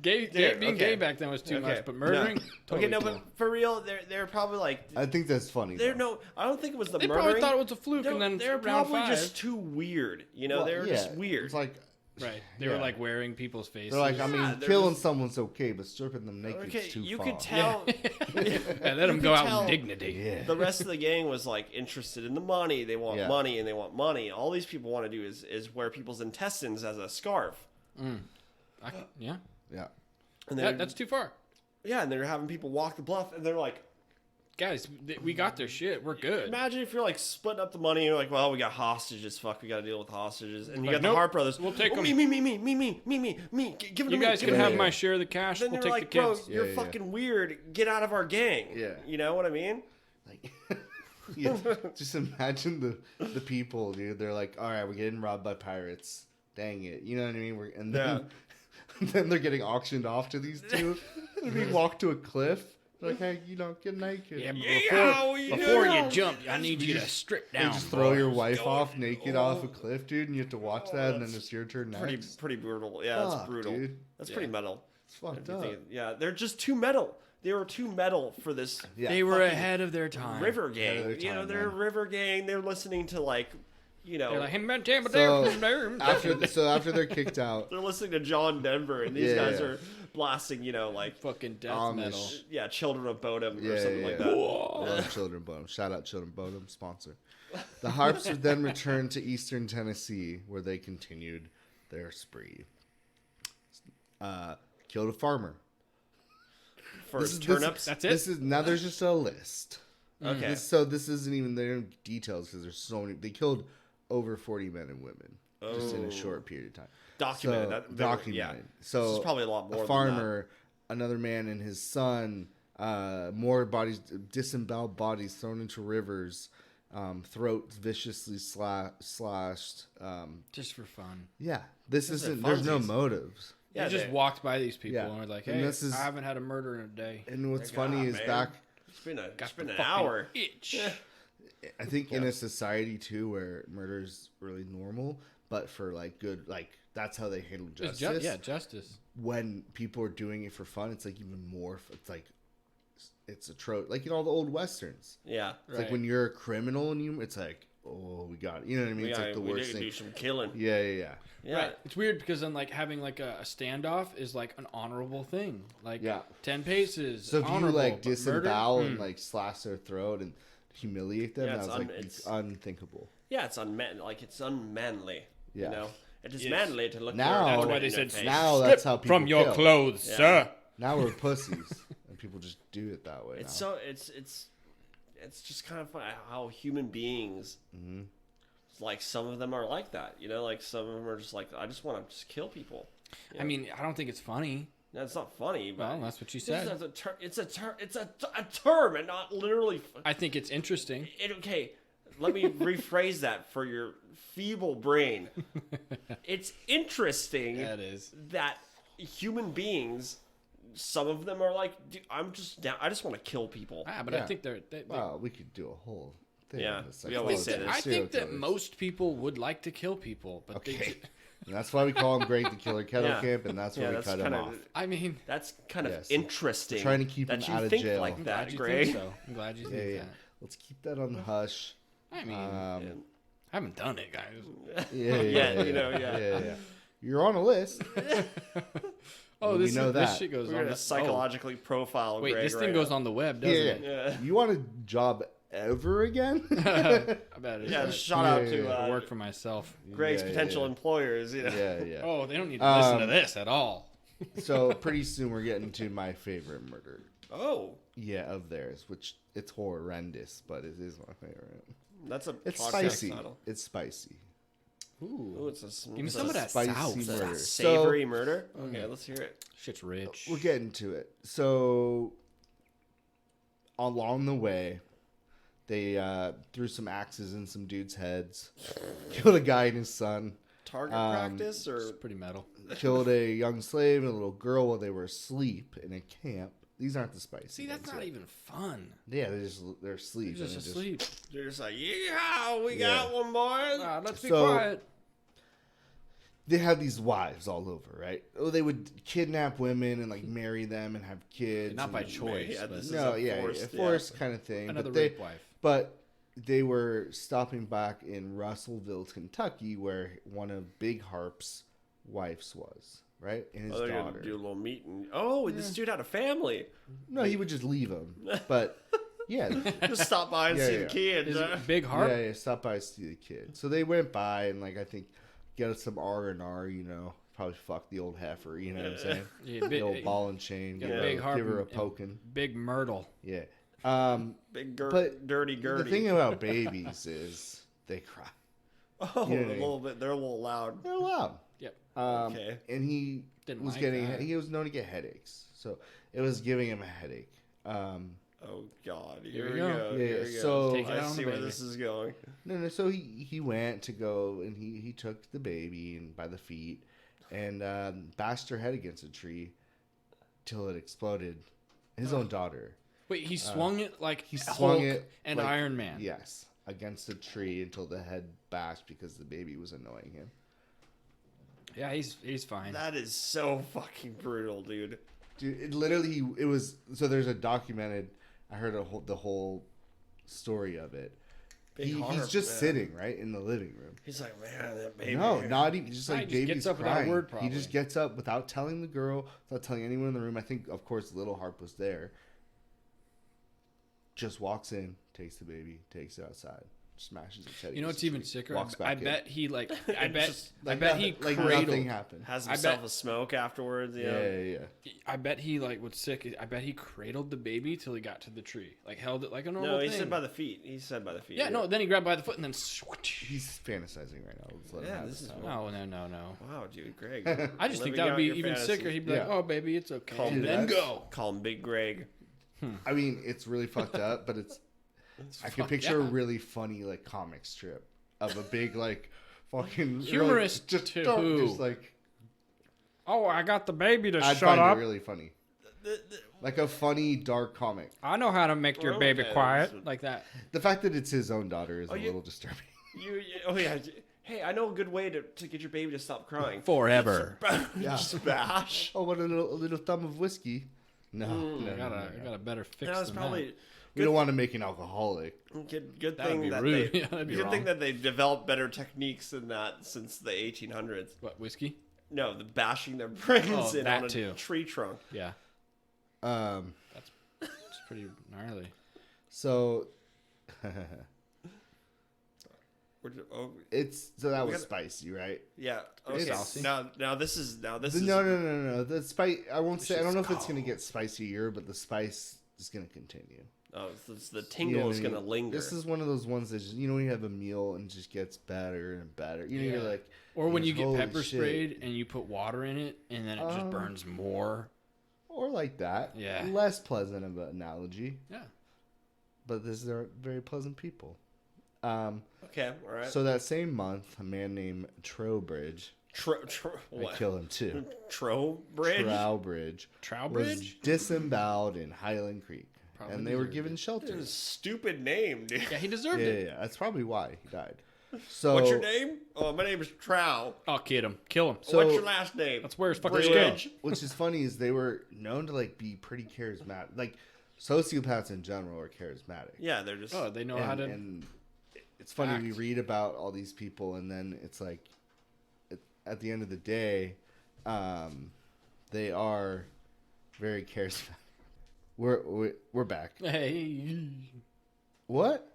Being okay. gay back then was too much, but murdering. No. Totally okay, no, cool. but for real, they're probably like I think that's funny. though. I don't think it was the They murdering. probably thought it was a fluke, and then they're round probably 5, just too weird. You know, Well, they're yeah, just weird. It's like, right? They were yeah. like wearing people's faces. they're like, I mean, Yeah, they're killing just- someone's okay, but stripping them naked okay, is too you far. could tell. yeah, let them you go could out tell- in dignity. Yeah. The rest of the gang was like interested in the money. They want Yeah. money and they want money. All these people want to do is wear people's intestines as a scarf. Yeah, Yeah. And they're that's too far. yeah, and they're having people walk the bluff, and they're like, guys, we got their shit. We're good. Imagine if you're like splitting up the money and you're like, well, we got hostages. Fuck, we got to deal with hostages. And you Like, got the nope, Harpe Brothers. we'll take them. Me. Give it to You me. guys give can it to have me. my share of the cash. Then We'll you're take like, the kids. bro, you're Yeah, yeah. fucking weird. Get out of our gang. Yeah. You know what I mean? Like, yeah, just imagine the people, dude. They're like, all right, we're getting robbed by pirates. Dang it. You know what I mean? And then, then they're getting auctioned off to these two. And we walk to a cliff. They're like, hey, get naked. Yeah, Yeah, before you jump, I need you to strip And down. just throw your boys. wife off naked off a cliff, dude, and you have to watch that, and then it's your turn next. Pretty brutal. Yeah, it's Fuck, brutal. dude. That's pretty metal. It's fucked If you up. think- Yeah, they're just too metal. They were too metal for this Yeah. They were fucking ahead of their time. river Ahead of gang. their You know, time, they're a man. river gang. They're listening to like, you know, They're like, After they're kicked out, they're listening to John Denver, and these guys Yeah. are blasting, you know, like fucking death Amish. metal. yeah, Children of Bodom Yeah, or something yeah, like yeah. that. Love Children Bodom. Shout out Children Bodom, sponsor. The Harps would then return to eastern Tennessee, where they continued their spree. Killed a farmer. For This is- turnips. That's it. This is now. There's just a list. Okay. So this isn't even their details because there's so many. They killed over 40 men and women just in Oh. a short period of time. Documented. So, That- documented. Yeah. So This is probably a lot more. a farmer, another man and his son, more bodies, disemboweled bodies thrown into rivers, throats viciously slashed. Just for fun. Yeah, this These are isn't. There's no funsies. motives. Yeah, You just they- walked by these people Yeah. and were like, And hey, this is- I haven't had a murder in a day. And what's Like, funny "Ah, is man, back. It's been Got an the fucking hour. itch. I think in a society too where murder is really normal, but for like good, like that's how they handle It's justice. justice. When people are doing it for fun, it's like even more. It's like it's a trope, like in all the old westerns. Yeah. It's like when you're a criminal and it's like, oh, we got it. You know what I mean? We, It's like the we worst need to thing. do some killing. Yeah, yeah, yeah. Yeah. Right. It's weird because then like having like a standoff is like an honorable thing. Like Yeah. 10 paces. So if you honorable, like but murder? disembowel and like slash their throat and humiliate them, Yeah, that it's was like it's- unthinkable. Yeah, it's it's unmanly. Yeah. You know, it is Yes. manly to look. Now- your That's opponent why they in the said face. Now that's how people from your kill. clothes, Yeah. sir. Now we're pussies, and people just do it that way. It's now. so it's just kind of funny how human beings, Mm-hmm. like some of them are like that. You know, like some of them are just like, I just want to just kill people. I mean, I don't think it's funny. No, it's not funny, but Well, that's what you this said. is it's a term and not literally. I think it's interesting. Okay, let me rephrase that for your feeble brain. It's interesting That is. that human beings, some of them are like, dude, I'm just down. I just want to kill people. But Yeah. I think they Wow, we could do a whole thing. Yeah, on this we always say psychology this. I of serial think that killers. most people would like to kill people, but Okay. And that's why we call him Greg the Killer Kettle Yeah. Camp, and that's where Yeah, we that's cut him kinda- off. I mean, That's kind of Yes. interesting. Trying to keep that him you out of think jail. like I'm that, glad you Greg. think so. I'm glad you Yeah, think yeah. that. Let's keep that on the hush. I mean, Um, I haven't done it, guys. yeah, Yeah, you know, yeah. yeah. You're on a list. Oh, we this know this that. shit goes We're on. gonna psychologically profile. Oh. Wait, Greg this right thing goes now. on the web, Yeah, doesn't yeah. it? Yeah. You want a job ever again? I bet it Yeah, is. shout out Yeah, to yeah. I work for myself. Greg's Yeah, potential yeah. employers. You know. Yeah, yeah. Oh, they don't need to listen to Um, this at all. So pretty soon we're getting to my favorite murder. Oh, Yeah, of theirs, which it's horrendous, but it is my favorite. that's a It's podcast spicy. title. It's spicy. Ooh, Ooh, it's a give me it's some a of that spicy sauce. Is that murder. savory murder. Okay, let's hear it. Shit's rich. We'll get into it. So, along the way, they threw some axes in some dudes' heads, killed a guy and his son, Target practice It's or pretty metal. killed a young slave and a little girl while they were asleep in a camp. These aren't the spicy. See, that's ones not yet. even fun. Yeah, they're asleep. You're and just it asleep. you're just like, yeah, we Yeah. got one, boys. Let's be So- quiet. They had these wives all over, right? Oh, they would kidnap women and like marry them and have kids. Not by and- choice. Yeah, but this is No, a yeah, forced- a yeah. forced kind of thing. another but they, rape wife. But they were stopping back in Russellville, Kentucky, where one of Big Harpe's wives was, right? And his Oh, they're daughter. gonna do a little meeting. Oh, this dude had a family. No, he would just leave them. But yeah, Just stop by and Yeah, see yeah. the kids. Is huh? it Big Harpe? yeah, stop by to see the kid. So they went by and like I think get some R&R, you know, probably fuck the old heifer, you know what I'm saying? Yeah, The big, old ball and chain, got give, Big her, Harpe give her a and- poking. Big Myrtle. Yeah. Big but dirty the Gertie. thing about babies is they cry. Oh, You know a what I mean? little bit. They're a little loud. They're loud. Yep. Okay. And he Didn't was like getting that. he was known to get headaches, so it was giving him a headache. Oh God. Here Here we we go. go. Yeah, Here we go. so- Take it out I on see the where baby. this is going. No. So he went to go and he took the baby and by the feet and bashed her head against a tree till it exploded. His own daughter. Wait, he swung it like He Hulk swung it and like- Iron Man. Yes, against a tree until the head bashed because the baby was annoying him. Yeah, he's fine. That is so fucking brutal, dude. Dude, it literally it was so. There's a documented. I heard the whole story of it. Big He's Harpe, just man. sitting right in the living room. He's like, man, that baby. No, not even just Nah, like he just baby's gets up without a crying. word, He just probably. gets up without telling the girl, without telling anyone in the room. I think, of course, little Harpe was there. Just walks in, takes the baby, takes it outside, smashes its head. You know against what's the even tree, sicker? walks I back in. bet he like. I bet. Just I bet he like cradled. nothing happened. Has I himself bet- a smoke afterwards. You know? Yeah. I bet he like was sick. I bet he cradled the baby till he got to the tree. Like held it like a normal No, he thing. said by the feet. He said by the feet. Yeah, no. Then he grabbed by the foot and then switch. He's fantasizing right now. Let's let him Yeah, have this his is time. No. Wow, dude, Greg. I just think Living that would out be your even fantasies. sicker. He'd be like, Yeah. "Oh, baby, it's okay," Calm and down. then go. Call him Big Greg. I mean, it's really fucked up, but it's. I can fuck picture a yeah. really funny like comic strip of a big like fucking Humorous just to dark, who? just like Oh, I got the baby to I'd shut find up. it really funny, like a funny dark comic. I know how to make your Well, baby okay, quiet this- like that. The fact that it's his own daughter is a you- little disturbing. Oh yeah. Hey, I know a good way to get your baby to stop crying. Forever. Yeah. Smash. Oh, what a little thumb of whiskey. No, no, I got no. a better fix That was than probably We don't want to make an alcoholic. good That would thing be that rude. they Yeah, that'd be good wrong. thing that they've developed better techniques than that since the 1800s. that. What, whiskey? No, the bashing their brains Oh, in that on a too. tree trunk. Yeah, Um, it's pretty gnarly. so Oh, that We was gotta- spicy, right? yeah. Okay. Saucy. Now this is No. is The spice. I won't say. I don't know if it's go. gonna get spicier, but the spice is gonna continue. oh, the You know tingle what is I gonna mean? linger. This is one of those ones that just, when you have a meal and it just gets better and better. You're Yeah. like, Or when you get holy pepper shit. sprayed and you put water in it and then it just burns more. or like that. Yeah. Less pleasant of an analogy, Yeah. but these are very pleasant people. Okay, all right. So that same month, a man named Trowbridge, I What? kill him too. Trowbridge? Trowbridge was Trowbridge? disemboweled in Highland Creek, Probably and they were deserved given it. shelter. Stupid name, dude. Yeah, he deserved Yeah, it. that's probably why he died. So What's your name? Oh, my name is Trow. I'll kid him. Kill him. So- What's your last name? That's where his fucking Bridge. skull. Which is funny is they were known to like be pretty charismatic. Like sociopaths in general are charismatic. Yeah, they're just. Oh, they know how to. And it's funny we act. read about all these people and then it's like at the end of the day, they are very charismatic. We're back. Hey. What?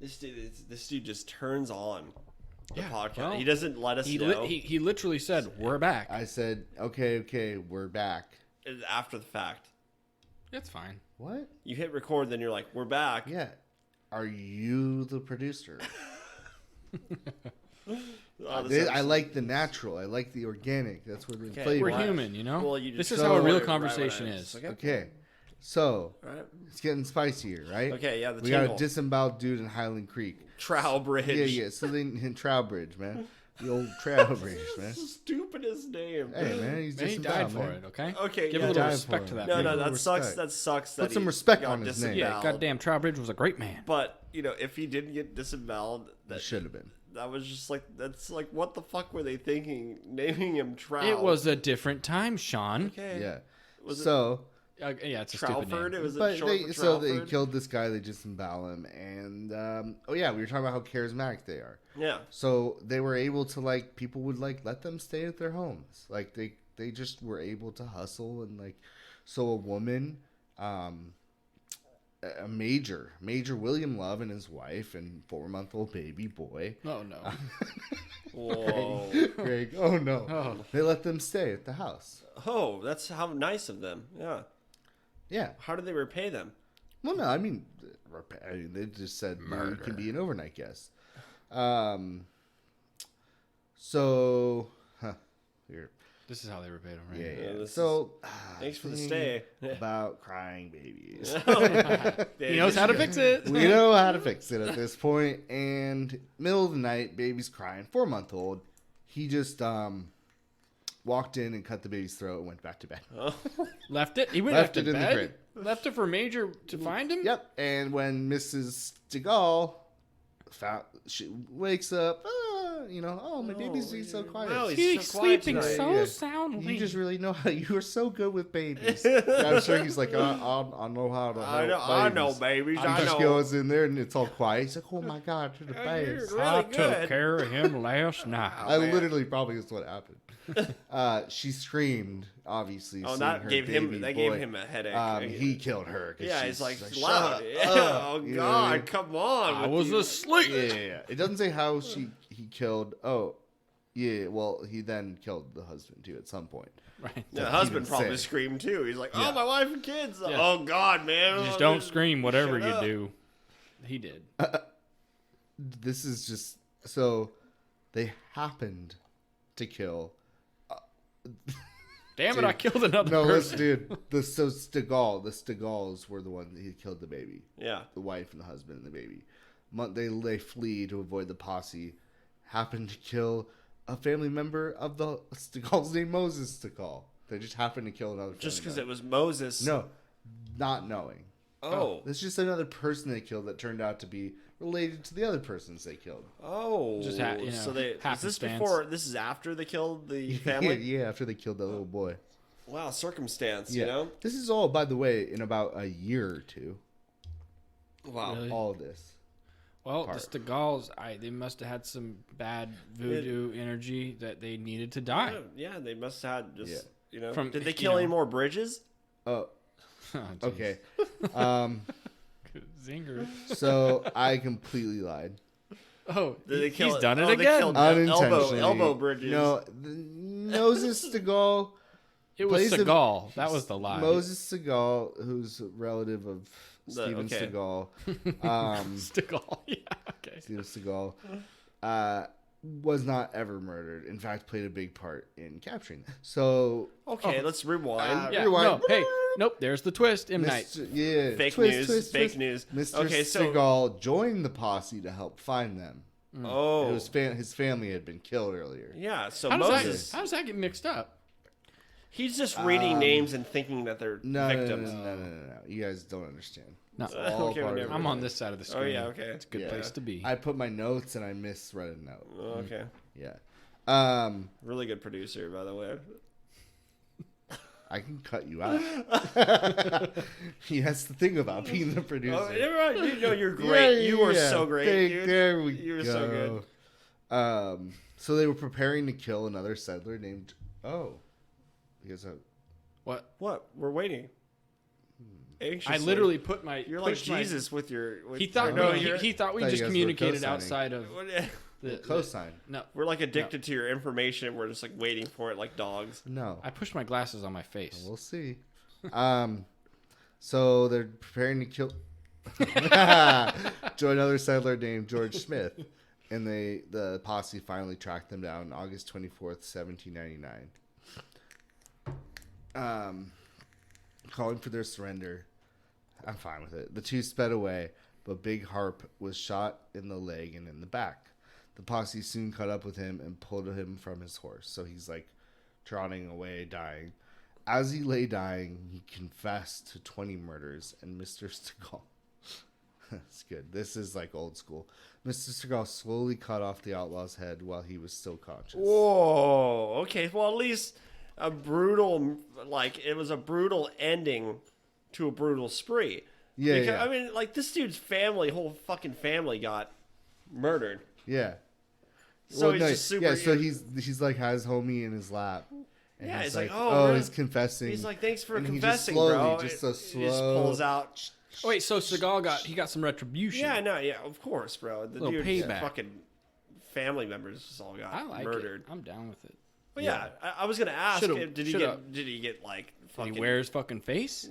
This dude just turns on the Yeah, podcast. well, He doesn't let us He, know he literally said, "We're back." I said, okay, we're back. after the fact. It's fine. What? You hit record, then you're like, "We're back." Yeah. Are you the producer? Oh, this I episode- like the natural. I like the organic. That's where the Okay, flavor. We're Well, human, you know. well, you this just is how a so- real right when conversation I- is. Okay. Okay. So All right. it's getting spicier, right? Okay. Yeah. The We got tingle. a disemboweled dude in Highland Creek. Trowbridge. Yeah. So then in Trowbridge, man. The old Trowbridge, man. Stupidest name. Hey, man, he's Man, he disemboweled, died for man. it. Okay. Okay. Give yeah, a little died respect for to it. that. No, man. no, Little that sucks. respect. That sucks. That Put some he respect got on his name. Yeah. disemboweled. Goddamn, Trowbridge was a great man. But if he didn't get disemboweled, It that should have been. that was just like what the fuck were they thinking naming him Trow? It was a different time, Sean. okay. Yeah. Was it So, Yeah, it's a stupid Trowford? name. It was but short for so they Trowford? killed this guy. They disembowel him, and we were talking about how charismatic they are. Yeah. So they were able to people would let them stay at their homes. Like they just were able to hustle and so a woman, a major William Love and his wife and 4-month-old baby boy. Oh no. Whoa. Greg, oh no, Oh. they let them stay at the house. Oh, that's how nice of them. Yeah. Yeah, How did they repay them? Well, no, I mean, they just said you can be an overnight guest. So, here. This is how they repaid him, right? Yeah. So, thanks for the stay. About crying babies. He knows how to fix it. We know how to fix it at this point. And middle of the night, baby's crying, 4-month-old. He just walked in and cut the baby's throat and went back to bed. Left it. He Left it in the crib. Left it for Major to find him. Yep. And when Mrs. DeGaulle she wakes up, my baby's being so quiet. Wow, He's so quiet sleeping tonight. so soundly. You just really know how you are so good with babies. I'm sure he's like, I know how to. I know, babies. He I just know. goes in there and it's all quiet. He's like, oh my god, to the babes. Really I good. took care of him last night. I literally probably is what happened. She screamed, obviously. Oh, seeing that her gave him boy. a headache. He killed her. Yeah, she's he's like "Shut loud. up." Oh You God, know? come on! I with was you. asleep. Yeah. It doesn't say how he killed. Oh, yeah. Well, he then killed the husband too at some point. Right. The husband didn't probably say. screamed too. He's like, "Oh, Yeah. my wife and kids! Yeah. Oh God, man! Just don't scream, whatever Shut you up. do. He did. This is just so they happened to kill. Damn it! Dude. I killed another No, person. dude. The Stegals were the ones that he killed the baby, Yeah, the wife and the husband and the baby. They flee to avoid the posse. Happened to kill a family member of the Stegals named Moses Stegal. They just happened to kill another. just because family it was Moses. member. Not knowing. Oh, It's just another person they killed that turned out to be related to the other persons they killed. oh. Just so they is this happenstance. before? This is after they killed the family. yeah, after they killed the little boy. Wow, circumstance. Yeah. You know. This is all, by the way, in about a year or two. Wow. Really? All of this. Well, part. the Stegals, they must have had some bad voodoo energy that they needed to die. Yeah, they must have had just Yeah. Did they kill any more bridges? Oh, Oh, jeez. okay. Zinger. So I completely lied. Oh, Did they kill he's it? done it Oh, they again. killed- Unintentionally. elbow bridges. No, Moses Segal. It was plays a- Seagal. That was the lie. Moses Segal, who's a relative of Steven okay. Seagal. Seagal. Yeah. Okay. Steven Seagal. Was not ever murdered. In fact, played a big part in capturing. So, Okay, let's rewind. Yeah. Rewind. No. Hey. Nope. There's the twist. M Night. Yeah, Fake twist, news. twist, Fake twist. news. Mr. Okay, so Seagal joined the posse to help find them. oh, It was his family had been killed earlier. yeah. So How Moses, does that get mixed up? he's just reading names and thinking that they're No, victims. no. You guys don't understand. No. It's all Okay, part of whatever. I'm on this side of the screen. Oh yeah, okay. It's a good Yeah. place to be. I put my notes and I misread a note. Oh, okay. Yeah. Really good producer, by the way. I can cut you out. That's the thing about being the producer. Oh, you're right. You're great. You were so great, dude. There we You were go. so good. So they were preparing to kill another settler named. Oh, because What? What? We're waiting. Anxiously. I literally put my. You're like pushed my- Jesus with your. With He thought your- no. you're- He thought we Thought you just guys were communicated co-signing. outside of the cosign. No, We're like addicted to your information. We're just like waiting for it like dogs. No, I pushed my glasses on my face. we'll see. So they're preparing to kill. Join another settler named George Smith, and the posse finally tracked them down on August 24th, 1799. Calling for their surrender. I'm fine with it. The two sped away, but Big Harpe was shot in the leg and in the back. The posse soon caught up with him and pulled him from his horse. So he's like trotting away, dying. As he lay dying, he confessed to 20 murders, and Mr. Seagal. That's good. This is like old school. Mr. Seagal slowly cut off the outlaw's head while he was still conscious. Whoa. Okay. Well, at least a brutal, it was a brutal ending to a brutal spree. Yeah, Because, yeah. I mean, this dude's whole fucking family got murdered. Yeah. So he's just super. Yeah, so he's like has homie in his lap. And Yeah, he's it's like, oh, really? he's confessing. He's like, thanks for And he confessing, just slowly, bro. just a He just slow- pulls out. Oh, wait, so Seagal got some retribution. Yeah, no, yeah, of course, bro. The Little dude's payback. fucking family members just all got I like murdered. it. I'm down with it. Well, yeah, I was gonna ask, Shoulda- did he shoulda- get like Did fucking? he wear his fucking face?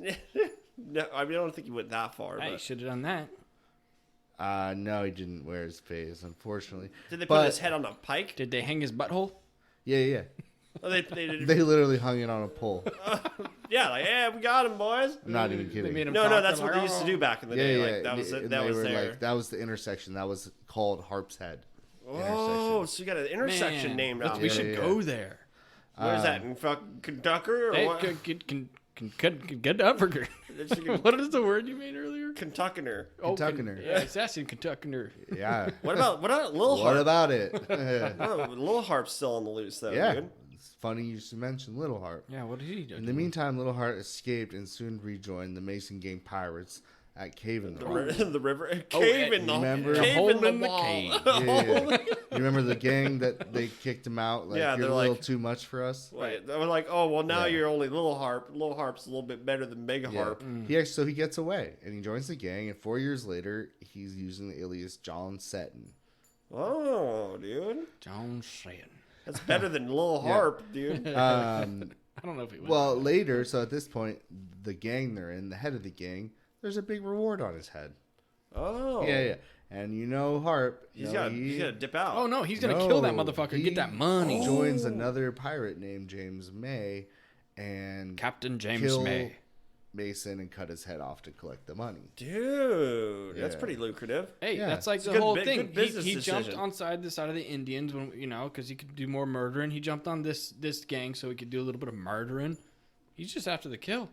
No, I mean I don't think he went that far. Hey, But should have done that. No, he didn't wear his face, unfortunately. did they put his head on a pike? Did they hang his butthole? Yeah. Oh, they did. They literally hung it on a pole. Yeah, like yeah, we got him, boys. I'm not even They kidding. made him No, talk, that's they're what like, they used to "Oh." do back in the Yeah, day. yeah. Like that was And that they was were there. like, that was the intersection. That was called Harpe's Head. Oh, so you got an intersection Man, named let's- out. We there. should yeah. go there. Where's that in fucking Kentucky or Hey, what? good uppercut. What is the word you made earlier? Kentuckiner. Kentuckiner. Yeah, assassin Kentuckiner. Yeah. What about Lil What Harpe? about it? Oh, Lil Harpe's still on the loose though, Yeah. dude. It's funny you should mention Little Harpe. Yeah, what did he do? In the meantime, Little Harpe escaped and soon rejoined the Mason Gang pirates at Cave in the Rock. The river cave in the remember? cave Hole in the in the wall. cave. Yeah. You remember the gang that they kicked him out? Like, Yeah, you're they're a little like- too much for us. Wait, I was like, oh well, now Yeah. you're only Lil Harpe. Lil Harpe's a little bit better than Big Yeah. Harpe. So he gets away and he joins the gang. And 4 years later, he's using the alias John Seton. Oh, dude, John Shan. that's better than Lil Harpe, dude. I don't know if he went. Well, later, so at this point, the gang they're in, the head of the gang, there's a big reward on his head. Oh, Yeah. And you know Harpe. He's got to dip out. Oh no, he's gonna kill that No, motherfucker. he Get that money. Joins another pirate named James May and Captain James kill May. Mason and cut his head off to collect the money. Dude, that's Yeah. pretty lucrative. Hey, Yeah. that's like It's the a good whole bi- thing. good business He jumped decision. on the side of the Indians when because he could do more murdering. He jumped on this gang so he could do a little bit of murdering. He's just after the kill.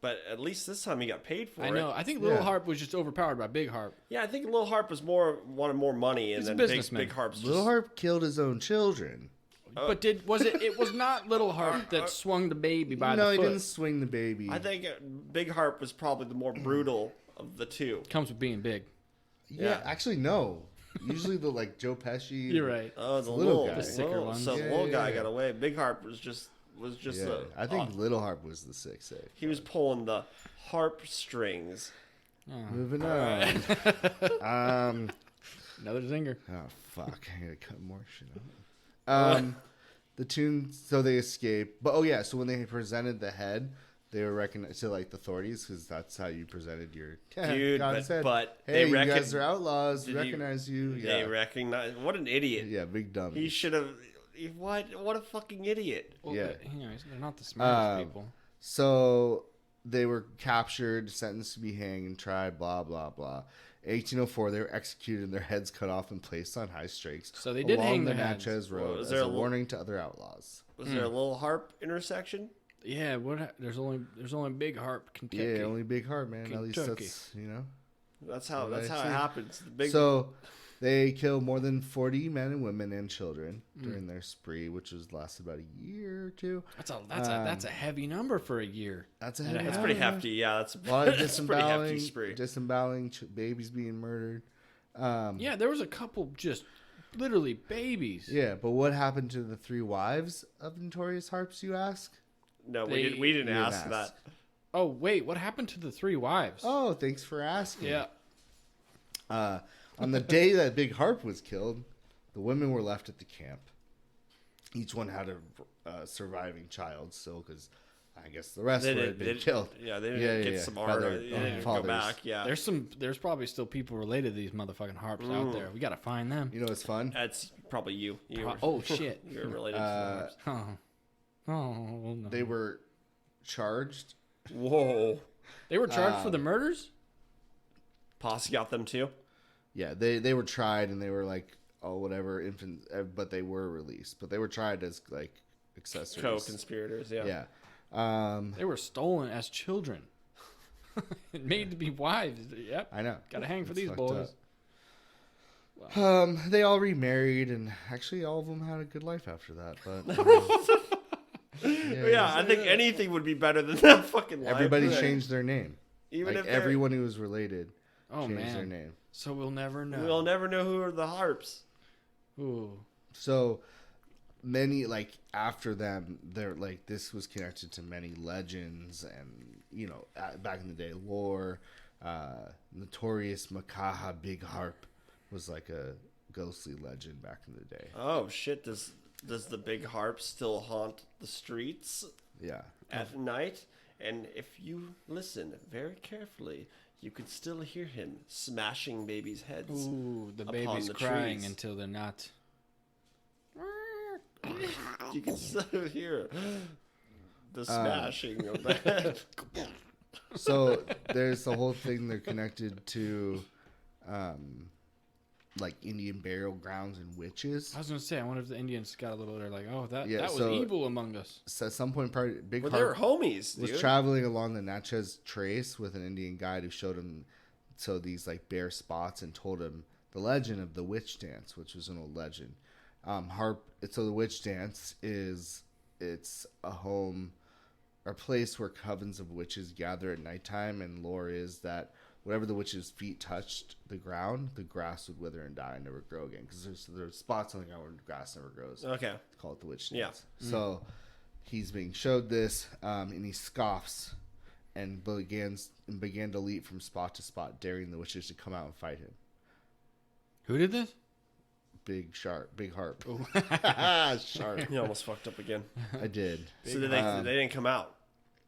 But at least this time he got paid for I it. know. I think Little Yeah. Harpe was just overpowered by Big Harpe. Yeah, I think Lil Harpe was wanted more money, and He's a then businessman. Big Harpe's just Little Harpe killed his own children. But it was not Little Harpe that swung the baby by No, the he foot. didn't swing the baby. I think Big Harpe was probably the more brutal of the two. Comes with being big. yeah, actually, no. Usually the Joe Pesci. You're right. Oh, the little little guy. guy. The sicker ones. So the Yeah, little yeah, guy yeah. got away. Big Harpe was just Yeah, I think Little Harpe was the sick. he was pulling the harp strings. Moving on. Another zinger. Oh fuck! I gotta cut more shit out. The tune. So they escape, but so when they presented the head, they were recognized to the authorities because that's how you presented your Dude, God said, but hey, they you recon- guys are outlaws. Did you- Recognize you. They Yeah, recognize. What an idiot. yeah, big dumb. He should have. What a fucking idiot. Well, Yeah. they're not the smartest people. So they were captured, sentenced to be hanged and tried. Blah blah blah. 1804, they were executed and their heads cut off and placed on high stakes. So they did along hang the their heads. Natchez Road Was as there a a little- warning to other outlaws. Was there a Lil Harpe intersection? Yeah, there's only Big Harpe, Kentucky. Yeah, only Big Heart, man. At least Kentucky. that's That's how What it I see. happens. The big So they killed more than 40 men and women and children during their spree, which lasted about a year or two. That's a heavy number for a year. That's a Yeah, heavy That's number. pretty hefty. Yeah, that's A lot of that's a pretty hefty disemboweling, spree. babies being murdered. Yeah, there was a couple just literally babies. Yeah, but what happened to the 3 wives of Notorious Harps, you ask? No, They- we didn't you didn't ask ask. that. Oh wait, what happened to the 3 wives? Oh, thanks for asking. yeah. On the day that Big Harpe was killed, the women were left at the camp. Each one had a surviving child still, because I guess the rest had been killed. Yeah, they didn't get some by art. their They didn't go fathers. back. Yeah, There's probably still people related to these motherfucking harps out there. We gotta find them. You know what's fun? that's probably you. Oh shit. You're related to the Harpes. Oh no. They were charged. Whoa, They were charged for the murders? Posse got them too. Yeah, they were tried and they were whatever, infants, but they were released. But they were tried as accessories. Co-conspirators. Yeah. Yeah. They were stolen as children. And made to be wives. Yep. I know. Gotta hang for It's these fucked boys. up. They all remarried, and actually all of them had a good life after that. But Yeah, I think anything would be better than that fucking life. everybody changed their name. Even if they're- everyone who was related Oh changed their man. name. So we'll never know. We'll never know who are the Harpes. Ooh. So many after them, they're this was connected to many legends and back in the day lore. Notorious Makaha Big Harpe was a ghostly legend back in the day. Oh shit! Does the Big Harpe still haunt the streets Yeah. at night? And if you listen very carefully, you could still hear him smashing babies' heads. Ooh, the upon baby's the crying trees. until they're not. You can still hear the smashing of the head. So there's the whole thing. They're connected to, like Indian burial grounds and witches. I was gonna say, I wonder if the Indians got a little. They're like, oh, that Yeah, was so- evil among us. So at some point, Big Well, they were Harpe homies, was dude. traveling along the Natchez Trace with an Indian guide who showed him these like bare spots and told him the legend of the witch dance, which was an old legend. So the witch dance it's a home or place where covens of witches gather at nighttime, and lore is that whatever the witch's feet touched the ground, the grass would wither and die and never grow again, because there's spots on the ground where grass never grows. Okay. Call it the witch Yeah. dance. So he's being showed this, and he scoffs and began to leap from spot to spot, daring the witches to come out and fight him. Who did this? Big Harpe. Oh. Sharp. You almost fucked up again. I did. So they didn't come out.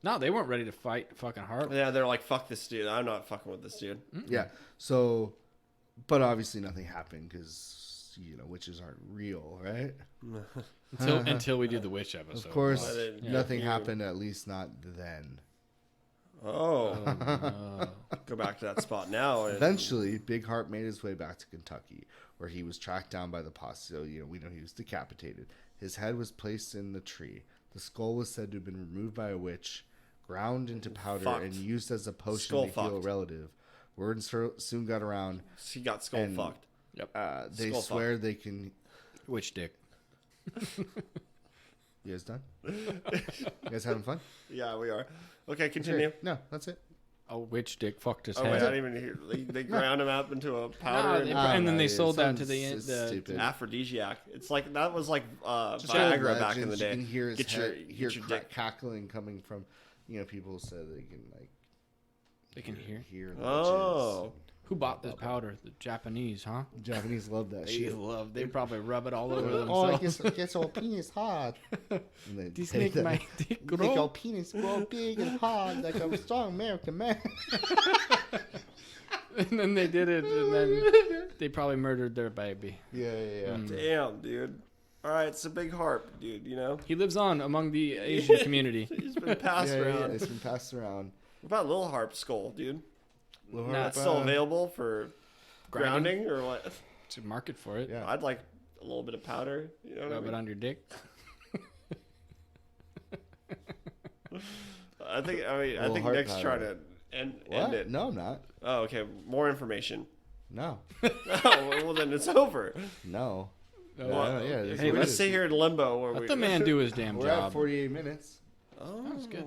No, they weren't ready to fight fucking Harpe. Yeah, they're like, fuck this dude. I'm not fucking with this dude. Yeah. So, but obviously nothing happened because witches aren't real, right? Until we do the witch episode. Of course, Well, I didn't- nothing you- happened. At least not then. Oh. No. Go back to that spot now. And Eventually, Big Harpe made his way back to Kentucky, where he was tracked down by the posse. So, we know he was decapitated. His head was placed in the tree. The skull was said to have been removed by a witch, ground into powder, Fucked. and used as a potion Skull to heal a fucked. relative. Word soon got around. he got skull And- fucked. They Skull swear they can. Witch dick. You guys done? You guys having fun? Yeah, we are. Okay, continue. No, that's it. Oh, witch dick fucked his Oh, wait, I head. didn't even hear. They ground him up into a Nah, powder they- and and then they it sold that to sounds the stupid. aphrodisiac. It's like that was like Just Viagra old back in the legends. day. You can hear his Get head, hear your dick. cackling coming from. People said they can They can hear. the Oh, Who bought this powder? The Japanese, huh? witches. Japanese love that shit. love. They probably rub it all over Oh, themselves. it gets your penis hard. And they This take make that- my dick Make grow. your penis grow big and hard like a strong American man. And then they did it, and then they probably murdered their baby. Yeah. damn, dude. All right, it's a Big Harpe, dude. He lives on among the Asian community. He's been passed Yeah, around. it's been passed around. What about Little Harpe skull, dude? Little Nah, That's still available for grounding or what? To market for it. Yeah. I'd like a little bit of powder. You know what I Rub mean? it on your dick. I think Little Harpe Nick's powder. trying to end What? it. No, I'm not. Oh, okay. More information. No. Oh, well then it's over. No. No. Yeah, yeah, there's Hey, no Let's way. sit here in limbo where Let we the man do his damn We're at job. 48 minutes. Oh, That's good.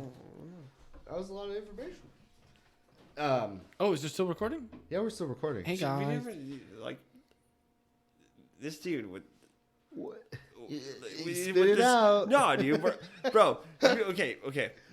That was a lot of information. Oh, is it still recording? Yeah, we're still recording. Hey We guys. never, like this dude would. What? we- Spit with it this- out. No, dude, bro. Okay.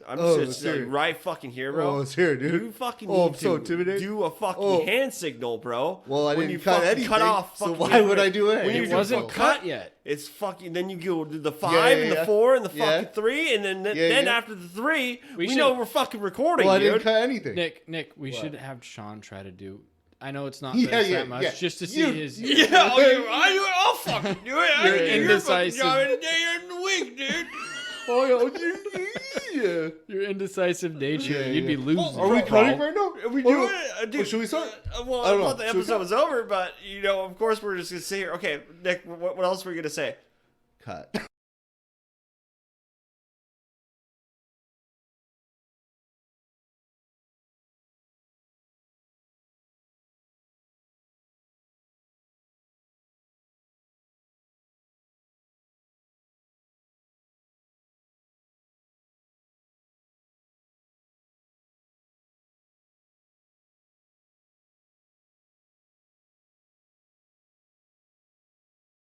I'm Oh, just it's here. right fucking here, bro. Oh, it's here, dude. You fucking Oh, need I'm so to intimidated. do a fucking Oh. hand signal, bro. Well, I When didn't you cut fucking anything, cut off. so fucking why would I do When anything? you It do wasn't fucking cut yet. It's fucking. Then you go to the 5 yeah, and the yeah. 4 and the Yeah. fucking 3, and then Yeah. after the 3, we should- know we're fucking recording, Well, I dude. didn't cut anything. Nick, we What? should have Sean try to do. I know it's not Yeah, that much, yeah. just to see You- his. Yeah, I'll fucking do it. You're You're indecisive. fucking a day in the week, dude. Oh, yeah. Your indecisive nature, Yeah, you'd be yeah. losing. Are we bro. cutting right now? Are we Oh, doing no. it? Dude, Should we start? Well, I don't I know. thought the Should we episode go? was over, but, of course we're just going to sit here. Okay, Nick, what else were you going to say? Cut.